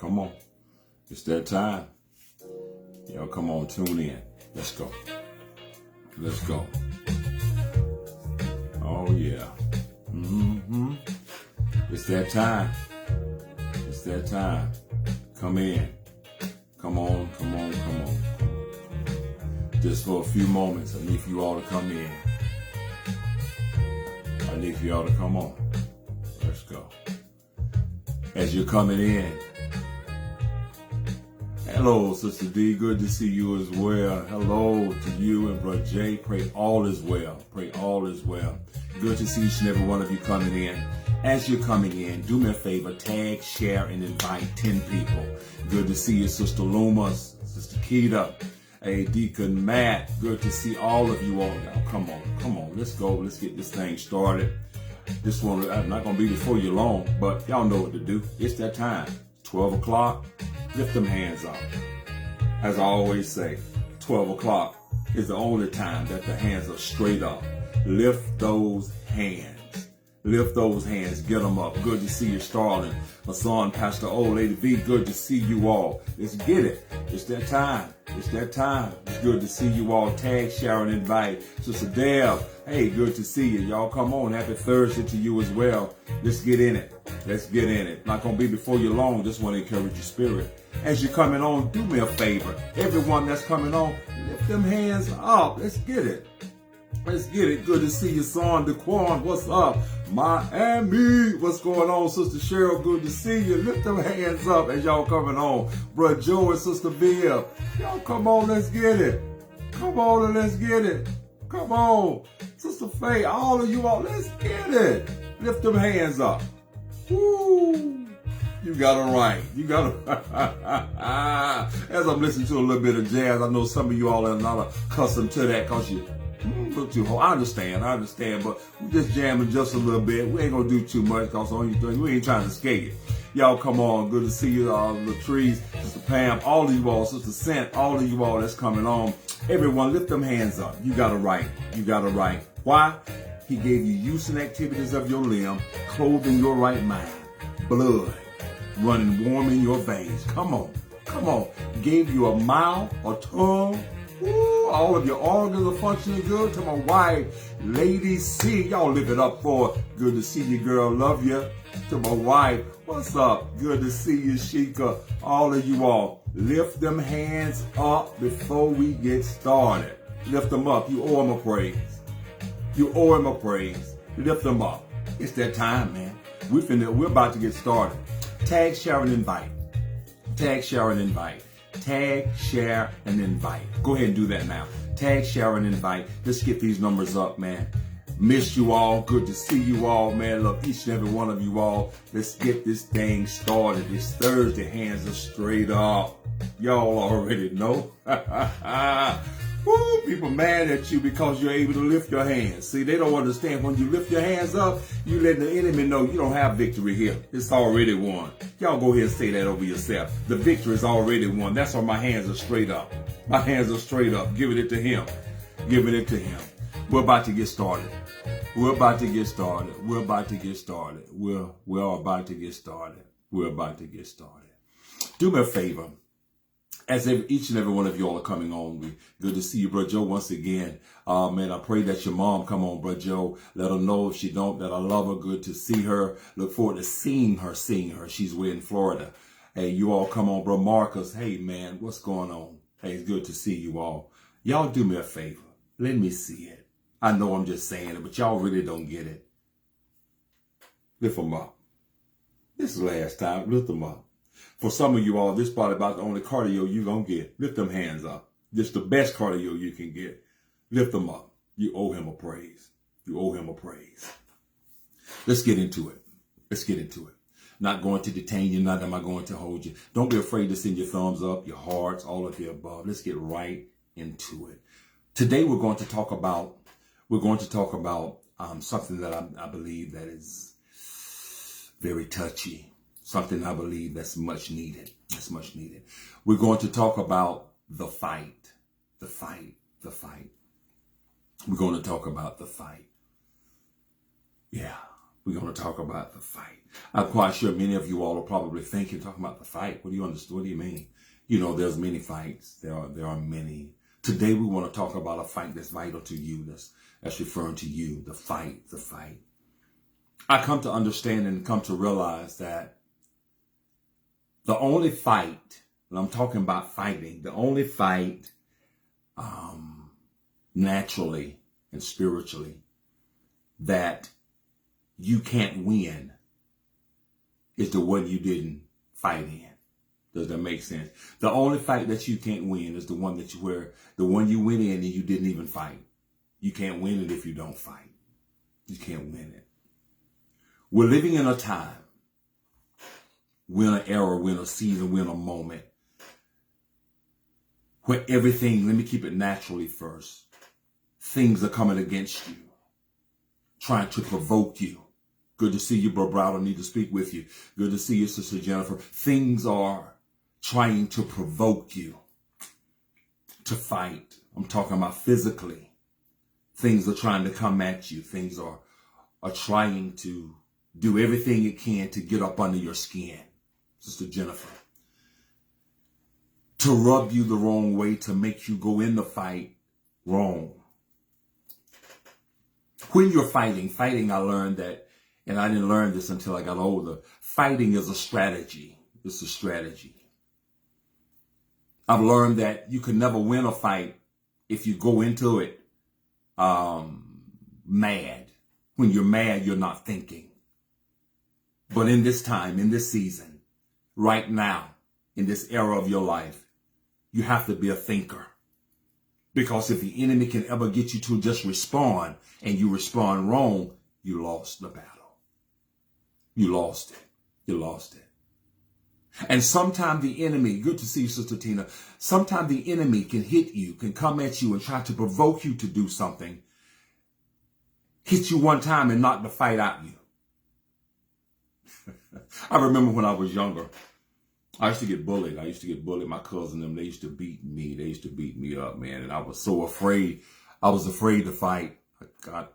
Come on. It's that time. Y'all come on, tune in. Let's go. Let's go. Oh, yeah. Mm-hmm. It's that time. It's that time. Come in. Come on, come on, come on. Just for a few moments, I need for you all to come in. I need for y'all to come on. Let's go. As you're coming in, hello, Sister D. Good to see you as well. Hello to you and Brother Jay. Pray all is well. Pray all is well. Good to see each and every one of you coming in. As you're coming in, do me a favor, tag, share, and invite 10 people. Good to see you, Sister Luma, Sister Keita, hey, Deacon Matt. Good to see all of you all. Y'all, come on, let's go. Let's get this thing started. This one, I'm not going to be before you long, but y'all know what to do. It's that time. 12 o'clock, lift them hands up. As I always say, 12 o'clock is the only time that the hands are straight up. Lift those hands. Lift those hands, get them up. Good to see you, Starling. My son, Pastor O, Lady V, good to see you all. Let's get it. It's that time. It's that time. It's good to see you all. Tag, share, and invite. Sister Deb, hey, good to see you. Y'all come on. Happy Thursday to you as well. Let's get in it. Let's get in it. Not going to be before you long. Just want to encourage your spirit. As you're coming on, do me a favor. Everyone that's coming on, lift them hands up. Let's get it. Let's get it. Good to see you, son DeQuan. What's up? Miami. What's going on, Sister Cheryl? Good to see you. Lift them hands up as y'all coming on. Brother Joe and Sister Bill. Y'all come on, let's get it. Come on and let's get it. Come on. Sister Faye, all of you all, let's get it. Lift them hands up. Woo. You got it right. You got it. As I'm listening to a little bit of jazz, I know some of you all are not accustomed to that because you look too hard. I understand, but we just jamming just a little bit. We ain't gonna do too much because we ain't trying to skate it. Y'all come on. Good to see you, Latrice, Sister Pam, all of you all, Sister Sant, all of you all that's coming on. Everyone, lift them hands up. You got it right. You got it right. Why? He gave you use and activities of your limb, clothing your right mind, blood running warm in your veins. Come on. Come on. Gave you a mouth, a tongue. Ooh, all of your organs are functioning good. To my wife, Lady C, y'all live it up for. Good to see you, girl. Love you. To my wife, what's up? Good to see you, Sheikah. All of you all, lift them hands up before we get started. Lift them up. You owe him a praise. You owe him a praise. Lift them up. It's that time, man. We're about to get started. Tag, share, and invite. Tag, share, and invite. Tag, share, and invite. Go ahead and do that now. Tag, share, and invite. Let's get these numbers up, man. Missed you all. Good to see you all, man. Love each and every one of you all. Let's get this thing started. It's Thursday. Hands are straight up. Y'all already know. Woo, people mad at you because you're able to lift your hands. See, they don't understand when you lift your hands up, you letting the enemy know you don't have victory here. It's already won. Y'all go ahead and say that over yourself. The victory is already won. That's why my hands are straight up. My hands are straight up. Giving it to him. Giving it to him. We're about to get started. We're about to get started. We're about to get started. We're about to get started. We're about to get started. Do me a favor. As each and every one of you all are coming on, good to see you, Brother Joe, once again. Man, I pray that your mom come on, Brother Joe. Let her know if she don't, that I love her. Good to see her. Look forward to seeing her. She's way in Florida. Hey, you all come on, Bro Marcus. Hey, man, what's going on? Hey, it's good to see you all. Y'all do me a favor. Let me see it. I know I'm just saying it, but y'all really don't get it. Lift them up. This is the last time. Lift them up. For some of you all, this is probably about the only cardio you're going to get. Lift them hands up. This is the best cardio you can get. Lift them up. You owe him a praise. You owe him a praise. Let's get into it. Let's get into it. Not going to detain you. Not am I going to hold you. Don't be afraid to send your thumbs up, your hearts, all of the above. Let's get right into it. Today we're going to talk about something that I believe that is very touchy. Something I believe that's much needed. That's much needed. We're going to talk about the fight. The fight. The fight. We're going to talk about the fight. Yeah. We're going to talk about the fight. I'm quite sure many of you all are probably thinking, talking about the fight. What do you understand? What do you mean? You know, there's many fights. There are many. Today we want to talk about a fight that's vital to you. That's referring to you. The fight. I come to understand and come to realize that the only fight, and I'm talking about fighting, the only fight naturally and spiritually that you can't win is the one you didn't fight in. Does that make sense? The only fight that you can't win is the one the one you went in and you didn't even fight. You can't win it if you don't fight. You can't win it. We're living in a time, we're in an era, we're in a season, we're in a moment where everything, let me keep it naturally first, things are coming against you, trying to provoke you. Good to see you, Bro Browder. Need to speak with you. Good to see you, Sister Jennifer. Things are trying to provoke you to fight. I'm talking about physically. Things are trying to come at you. Things are trying to do everything it can to get up under your skin, Sister Jennifer. To rub you the wrong way, to make you go in the fight wrong. When you're fighting, I learned that, and I didn't learn this until I got older, fighting is a strategy. It's a strategy. I've learned that you can never win a fight if you go into it mad. When you're mad, you're not thinking. But in this time, in this season, right now, in this era of your life, you have to be a thinker. Because if the enemy can ever get you to just respond and you respond wrong, you lost the battle. You lost it. You lost it. And sometimes the enemy, good to see you, Sister Tina, sometimes the enemy can hit you, can come at you and try to provoke you to do something. Hit you one time and knock the fight out you. I remember when I was younger, I used to get bullied. My cousin, them, they used to beat me. They used to beat me up, man. And I was so afraid. I was afraid to fight. I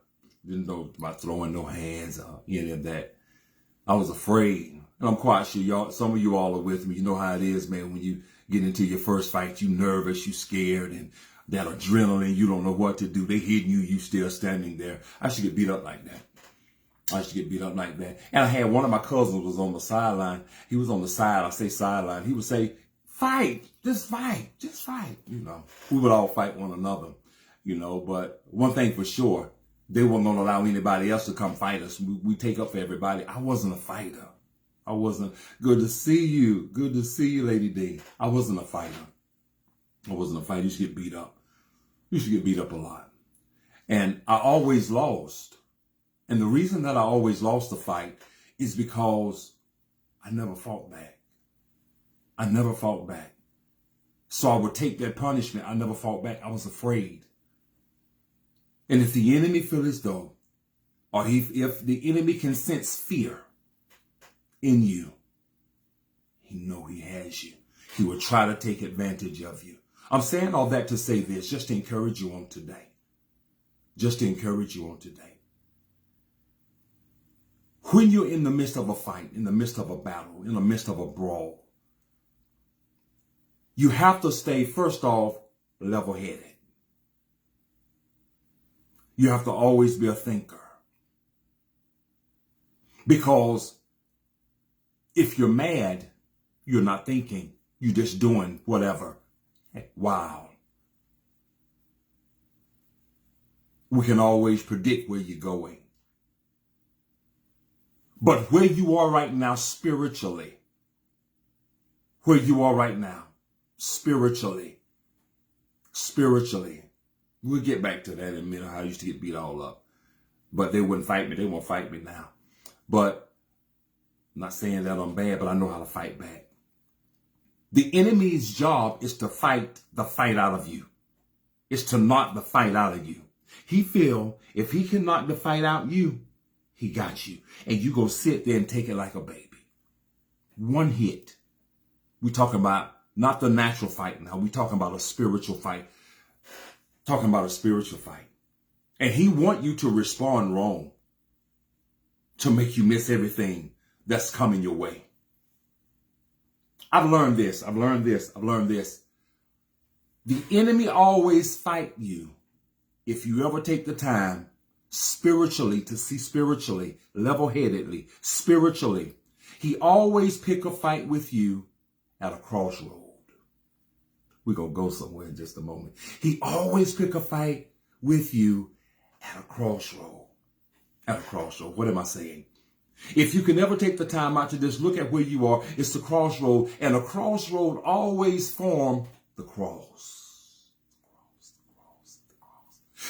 didn't know about throwing no hands or any of that. I was afraid. And I'm quite sure some of you all are with me. You know how it is, man. When you get into your first fight, you nervous, you scared, and that adrenaline, you don't know what to do. They hitting you, you still standing there. I used to get beat up like that. And I had one of my cousins was on the sideline. He was on the side. I say sideline. He would say, fight, just fight. You know, we would all fight one another, you know, but one thing for sure, they weren't going to allow anybody else to come fight us. We take up for everybody. I wasn't a fighter. I wasn't. Good to see you. Good to see you, Lady D. I wasn't a fighter. You used to get beat up. You used to get beat up a lot. And I always lost. And the reason that I always lost the fight is because I never fought back. So I would take that punishment. I never fought back. I was afraid. And if the enemy feels as though, or if the enemy can sense fear in you, he know he has you. He will try to take advantage of you. I'm saying all that to say this, just to encourage you on today. When you're in the midst of a fight, in the midst of a battle, in the midst of a brawl, you have to stay, first off, level-headed. You have to always be a thinker. Because if you're mad, you're not thinking. You're just doing whatever. Wow. We can always predict where you're going. But where you are right now spiritually, we'll get back to that in a minute, how I used to get beat all up. But they wouldn't fight me. They won't fight me now. But I'm not saying that I'm bad, but I know how to fight back. The enemy's job is to fight the fight out of you. It's to knock the fight out of you. He feel if he can knock the fight out you, he got you. And you go sit there and take it like a baby. One hit. We're talking about not the natural fight now. We're talking about a spiritual fight. And he want you to respond wrong. to make you miss everything that's coming your way. I've learned this. The enemy always fight you if you ever take the time spiritually to see spiritually, level-headedly, spiritually. He always pick a fight with you at a crossroad. We're going to go somewhere in just a moment. He always pick a fight with you at a crossroad. At a crossroad. What am I saying? If you can ever take the time out to just look at where you are, it's the crossroad. And a crossroad always form the cross.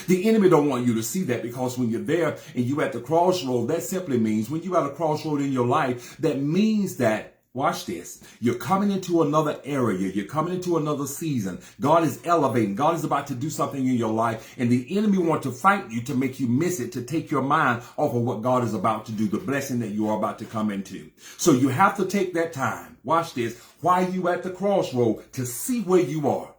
The enemy don't want you to see that, because when you're there and you're at the crossroad, that simply means when you're at a crossroad in your life, that means that, watch this, you're coming into another area. You're coming into another season. God is elevating. God is about to do something in your life. And the enemy wants to fight you to make you miss it, to take your mind off of what God is about to do, the blessing that you are about to come into. So you have to take that time, watch this, while you're at the crossroad to see where you are.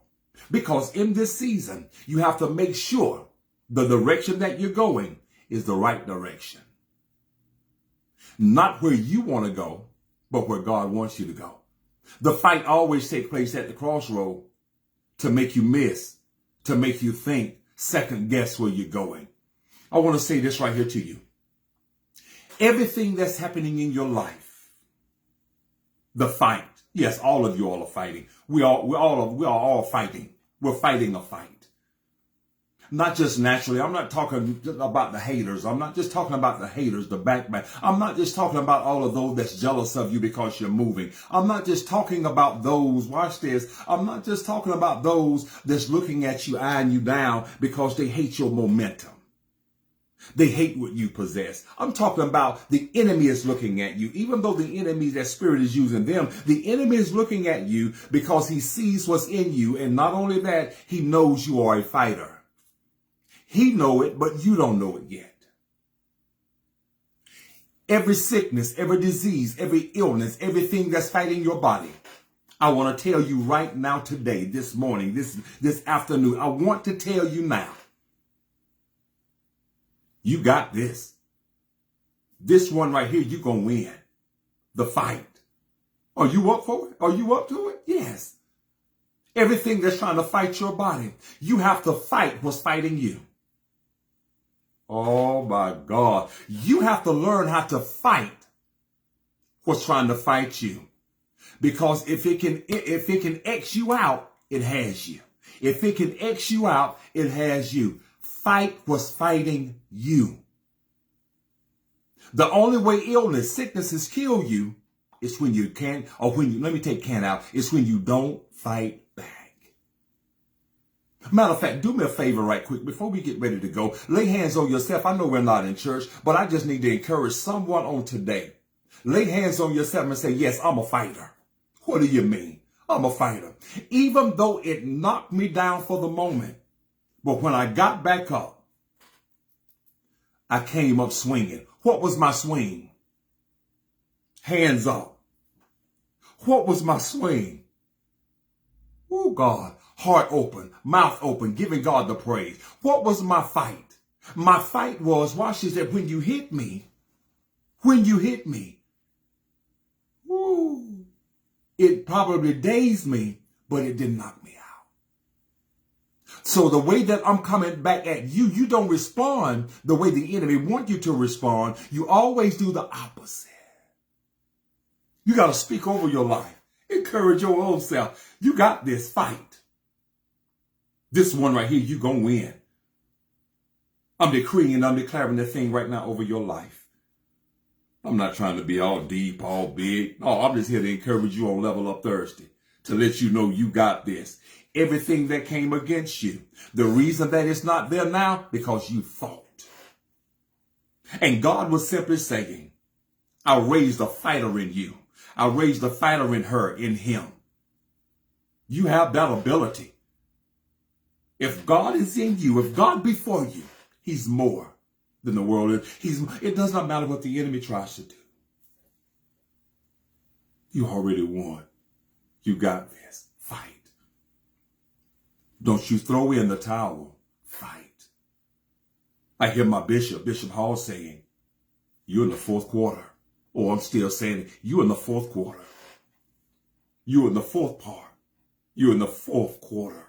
Because in this season, you have to make sure the direction that you're going is the right direction. Not where you want to go, but where God wants you to go. The fight always takes place at the crossroad to make you miss, to make you think, second guess where you're going. I want to say this right here to you. Everything that's happening in your life, the fight, yes, all of you all are fighting. We are all fighting. We're fighting a fight. Not just naturally. I'm not talking just about the haters. I'm not just talking about the haters, the backbite. I'm not just talking about all of those that's jealous of you because you're moving. I'm not just talking about those, watch this, I'm not just talking about those that's looking at you, eyeing you down because they hate your momentum. They hate what you possess. I'm talking about the enemy is looking at you. Even though the enemy, that spirit is using them, the enemy is looking at you because he sees what's in you. And not only that, he knows you are a fighter. He know it, but you don't know it yet. Every sickness, every disease, every illness, everything that's fighting your body, I want to tell you right now, today, this morning, this afternoon, I want to tell you now, you got this. This one right here, you're going to win the fight. Are you up for it? Are you up to it? Yes. Everything that's trying to fight your body, you have to fight what's fighting you. Oh my God. You have to learn how to fight what's trying to fight you. Because if it can X you out, it has you. If it can X you out, it has you. Fight what's fighting you. The only way illness, sicknesses kill you is when you can't, or when you, let me take can out, it's when you don't fight back. Matter of fact, do me a favor right quick before we get ready to go. Lay hands on yourself. I know we're not in church, but I just need to encourage someone on today. Lay hands on yourself and say, yes, I'm a fighter. What do you mean? I'm a fighter. Even though it knocked me down for the moment, but when I got back up, I came up swinging. What was my swing? Hands up. What was my swing? Oh, God. Heart open, mouth open, giving God the praise. What was my fight? My fight was, watch this, that when you hit me, woo, it probably dazed me, but it didn't knock me out. So the way that I'm coming back at you, you don't respond the way the enemy wants you to respond. You always do the opposite. You got to speak over your life. Encourage your own self. You got this fight. This one right here, you're going to win. I'm decreeing and I'm declaring the thing right now over your life. I'm not trying to be all deep, all big. No, I'm just here to encourage you on Level Up Thursday, to let you know you got this. Everything that came against you, the reason that it's not there now, because you fought. And God was simply saying, I raised a fighter in you. I raised a fighter in her, in him. You have that ability. If God is in you, if God be for you, he's more than the world is. It does not matter what the enemy tries to do. You already won. You got this. Fight. Don't you throw in the towel. Fight. I hear my Bishop Hall saying, You're in the fourth quarter. Oh, I'm still saying it. You're in the fourth quarter. You're in the fourth part. You're in the fourth quarter.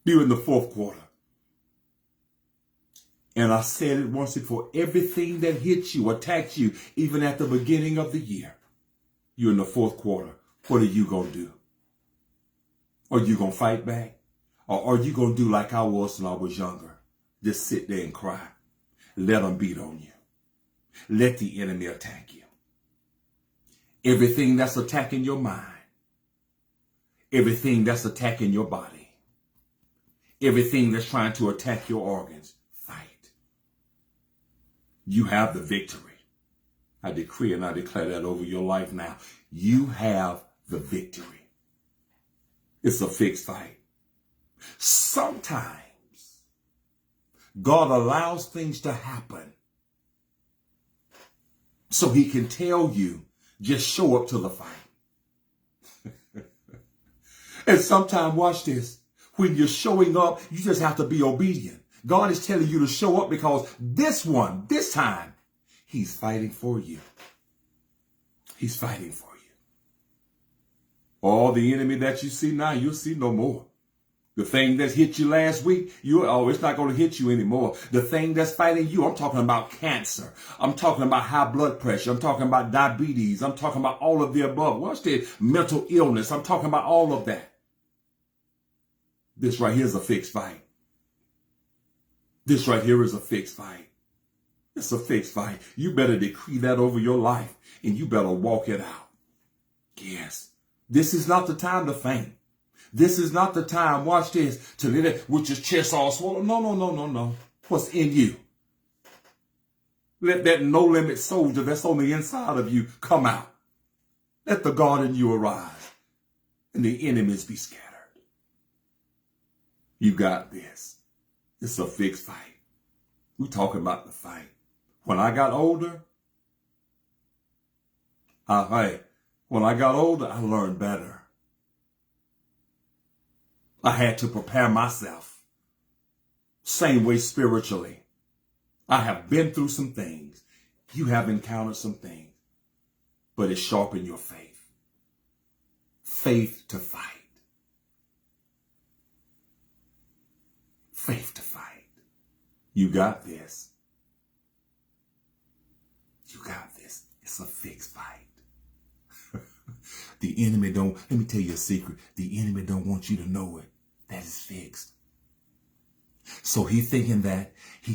You're in the fourth quarter. And I said it once before, everything that hits you, attacks you, even at the beginning of the year, you're in the fourth quarter. What are you going to do? Are you going to fight back? Or are you going to do like I was when I was younger? Just sit there and cry. Let them beat on you. Let the enemy attack you. Everything that's attacking your mind, everything that's attacking your body, everything that's trying to attack your organs, fight. You have the victory. I decree and I declare that over your life now. You have the victory. It's a fixed fight. Sometimes God allows things to happen so he can tell you, just show up to the fight. And sometimes, watch this, when you're showing up, you just have to be obedient. God is telling you to show up because this time, he's fighting for you. He's fighting for you. All the enemy that you see now, you'll see no more. The thing that hit you last week, it's not going to hit you anymore. The thing that's fighting you, I'm talking about cancer. I'm talking about high blood pressure. I'm talking about diabetes. I'm talking about all of the above. What's the mental illness? I'm talking about all of that. This right here is a fixed fight. This right here is a fixed fight. It's a fixed fight. You better decree that over your life and you better walk it out. Yes. This is not the time to faint. This is not the time, watch this, to let it with your chest all swollen. No. What's in you? Let that no-limit soldier that's on the inside of you come out. Let the God in you arise and the enemies be scattered. You got this. It's a fixed fight. We're talking about the fight. When I got older, I learned better. I had to prepare myself. Same way spiritually. I have been through some things. You have encountered some things. But it sharpened your faith. Faith to fight. Faith to fight. You got this. You got this. It's a fixed fight. The enemy let me tell you a secret. The enemy don't want you to know it. That is fixed. So he thinking that he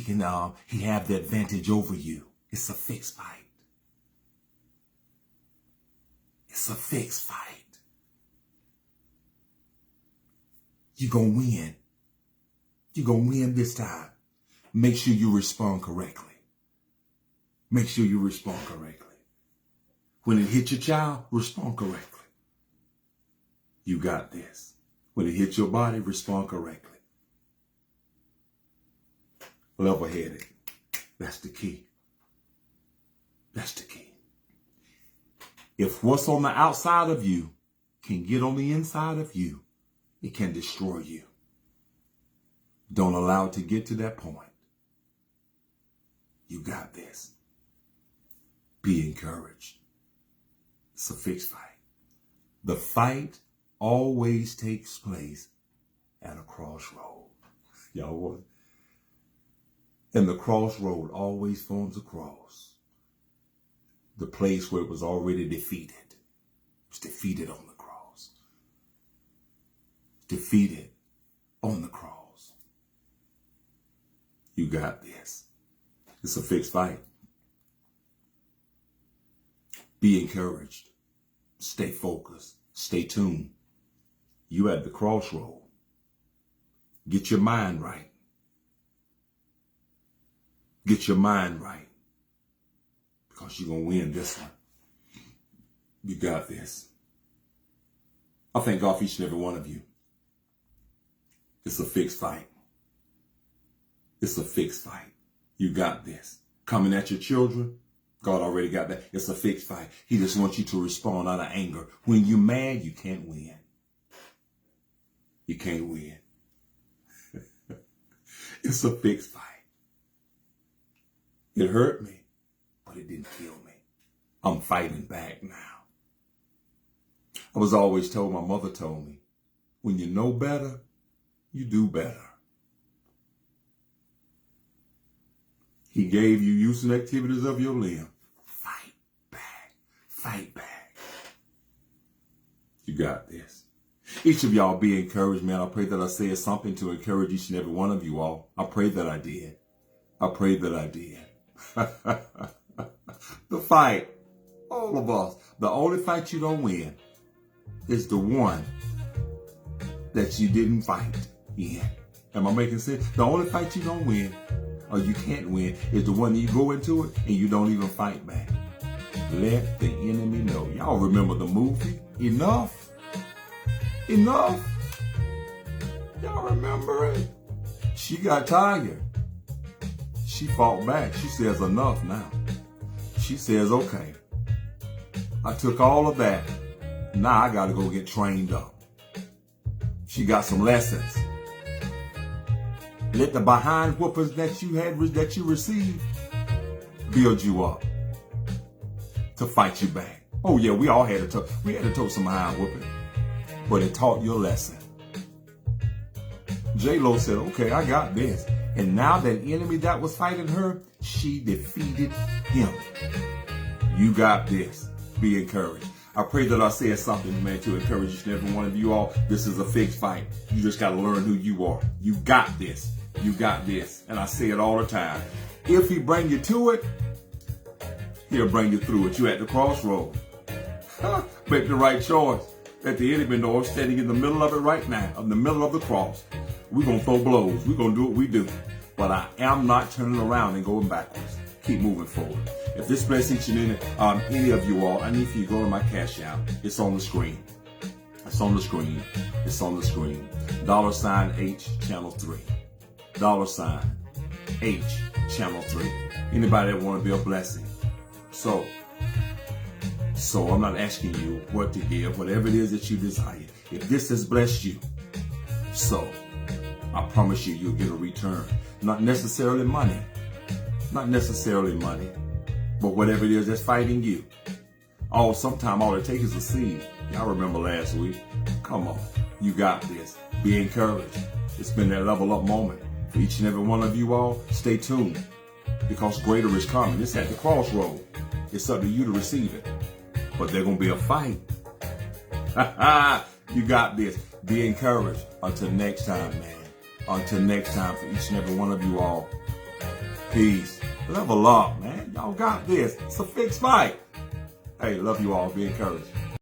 have the advantage over you. It's a fixed fight. It's a fixed fight. You're going to win. You're going to win this time. Make sure you respond correctly. Make sure you respond correctly. When it hits your child, respond correctly. You got this. When it hits your body, respond correctly. Level-headed. That's the key. That's the key. If what's on the outside of you can get on the inside of you, it can destroy you. Don't allow it to get to that point. You got this. Be encouraged. It's a fixed fight. The fight always takes place at a crossroad. Y'all what? And the crossroad always forms a cross. The place where it was already defeated. It was defeated on the cross. Defeated on the cross. You got this. It's a fixed fight. Be encouraged. Stay focused. Stay tuned. You at the crossroad. Get your mind right. Get your mind right. Because you're going to win this one. You got this. I thank God for each and every one of you. It's a fixed fight. It's a fixed fight. You got this. Coming at your children, God already got that. It's a fixed fight. He just wants you to respond out of anger. When you're mad, you can't win. You can't win. It's a fixed fight. It hurt me, but it didn't kill me. I'm fighting back now. I was always told, my mother told me, when you know better, you do better. He gave you use and activities of your limb. Fight back. Fight back. You got this. Each of y'all be encouraged, man. I pray that I said something to encourage each and every one of you all. I pray that I did. I pray that I did. The fight, all of us, the only fight you don't win is the one that you didn't fight in. Am I making sense? The only fight you don't win, or you can't win, is the one that you go into it and you don't even fight back. Let the enemy know. Y'all remember the movie? Enough? Enough? Y'all remember it? She got tired. She fought back. She says enough now. She says, okay, I took all of that. Now I got to go get trained up. She got some lessons. Let the behind whoopers that you received build you up to fight you back. Oh yeah, we all had to take some behind whooping, but it taught you a lesson. J-Lo said, okay, I got this. And now that enemy that was fighting her, she defeated him. You got this. Be encouraged. I pray that I said something, man, to encourage each and every one of you all. This is a fixed fight. You just got to learn who you are. You got this. You got this. And I say it all the time. If he bring you to it, he'll bring you through it. You at the crossroads. Make the right choice. Let the enemy know I'm standing in the middle of it right now, in the middle of the cross. We're going to throw blows. We're going to do what we do. But I am not turning around and going backwards. Keep moving forward. If this bless each and any of you all, I need for you to go to my Cash App. It's on the screen. It's on the screen. It's on the screen. $H channel 3. $H channel 3. Anybody that want to be a blessing. So I'm not asking you what to give, whatever it is that you desire. If this has blessed you, so I promise you, you'll get a return. Not necessarily money. Not necessarily money. But whatever it is that's fighting you. Oh, sometime all it takes is a seed. Y'all remember last week? Come on. You got this. Be encouraged. It's been that level up moment. For each and every one of you all, stay tuned. Because greater is coming. It's at the crossroad. It's up to you to receive it. But there's going to be a fight. You got this. Be encouraged. Until next time, man. Until next time, for each and every one of you all. Peace. Level up, man. Y'all got this. It's a fixed fight. Hey, love you all. Be encouraged.